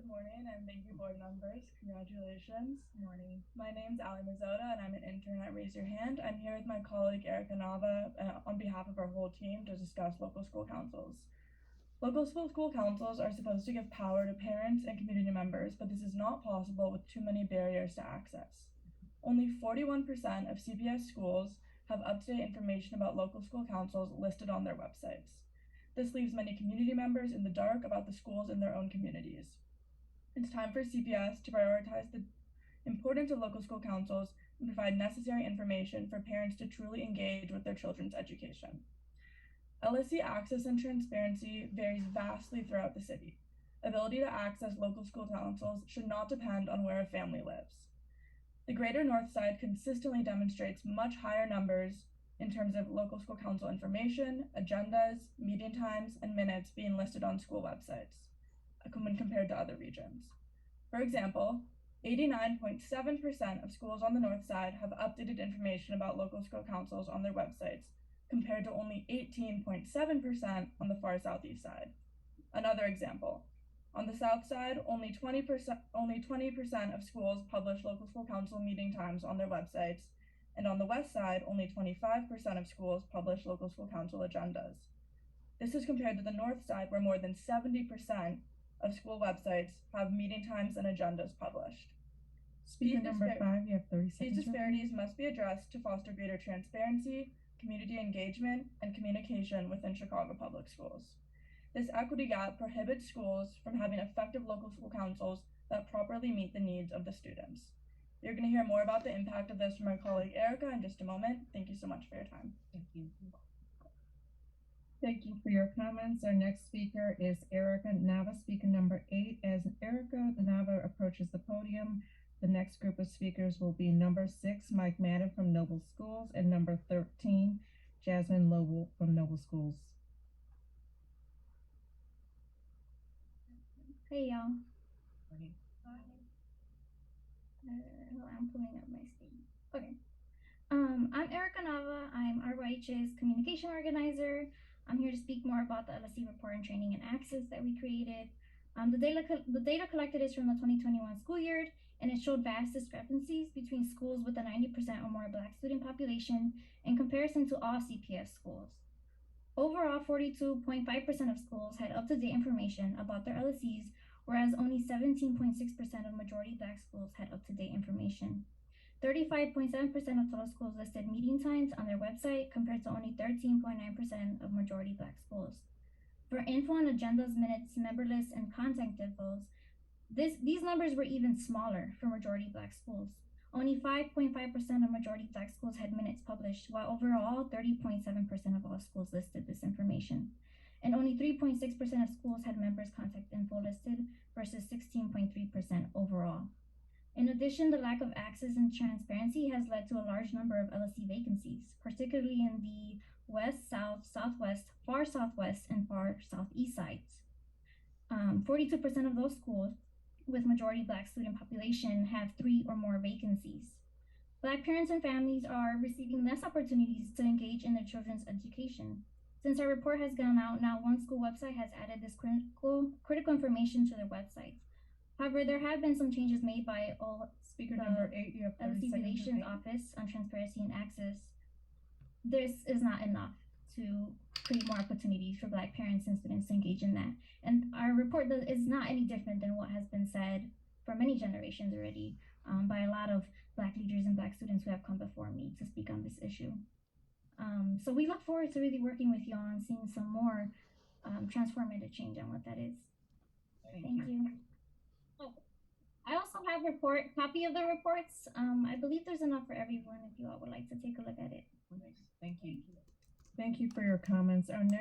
morning, and thank you, board members. Congratulations. Good morning. My name's Allie Mizota, and I'm an intern at Raise Your Hand. I'm here with my colleague Erykah Nava on behalf of our whole team to discuss local school councils. Local school councils are supposed to give power to parents and community members, but this is not possible with too many barriers to access. Only 41% of CPS schools have up-to-date information about local school councils listed on their websites. This leaves many community members in the dark about the schools in their own communities. It's time for CPS to prioritize the importance of local school councils and provide necessary information for parents to truly engage with their children's education. LSC access and transparency varies vastly throughout the city. Ability to access local school councils should not depend on where a family lives. The Greater North Side consistently demonstrates much higher numbers in terms of local school council information, agendas, meeting times, and minutes being listed on school websites when compared to other regions. For example, 89.7% of schools on the north side have updated information about local school councils on their websites, compared to only 18.7% on the far southeast side. Another example, on the south side, only 20% of schools publish local school council meeting times on their websites, and on the west side, only 25% of schools publish local school council agendas. This is compared to the north side, where more than 70% of school websites have meeting times and agendas published. Speaker number 5, you have 30 seconds. These disparities must be addressed to foster greater transparency, community engagement, and communication within Chicago Public Schools. This equity gap prohibits schools from having effective local school councils that properly meet the needs of the students. You're going to hear more about the impact of this from my colleague Erykah in just a moment. Thank you so much for your time. Thank you. Thank you for your comments. Our next speaker is Erykah Nava, speaker number 8. As Erykah Nava approaches the podium, the next group of speakers will be number 6, Mike Madden from Noble Schools, and number 13, Jasmine Lowell from Noble Schools. Hey y'all. I'm pulling up my screen. Okay. I'm Erykah Nava. I'm RYH's communication organizer. I'm here to speak more about the LSC Report and Training and Access that we created. The data collected is from the 2021 school year, and it showed vast discrepancies between schools with a 90% or more Black student population in comparison to all CPS schools. Overall, 42.5% of schools had up-to-date information about their LSCs, whereas only 17.6% of majority Black schools had up-to-date information. 35.7% of total schools listed meeting times on their website compared to only 13.9% of majority Black schools. For info on agendas, minutes, member lists, and contact infos, these numbers were even smaller for majority Black schools. Only 5.5% of majority Black schools had minutes published, while overall 30.7% of all schools listed this information. And only 3.6% of schools had members' contact info listed versus 16.3% overall. In addition, the lack of access and transparency has led to a large number of LSC vacancies, particularly in the west, south, southwest, far southwest, and far southeast sides. 42% of those schools with majority Black student population have 3 or more vacancies. Black parents and families are receiving less opportunities to engage in their children's education. Since our report has gone out, now one school website has added this critical information to their websites. However, there have been some changes made by Speaker number 8, you have 30 LSC seconds. Relations Office on Transparency and Access. This is not enough to create more opportunities for Black parents and students to engage in that. And our report is not any different than what has been said for many generations already by a lot of Black leaders and Black students who have come before me to speak on this issue. So we look forward to really working with y'all and seeing some more transformative change on what that is. Thank you. Oh, I also have copy of the reports. I believe there's enough for everyone if you all would like to take a look at it. Thank you. Thank you for your comments. Our next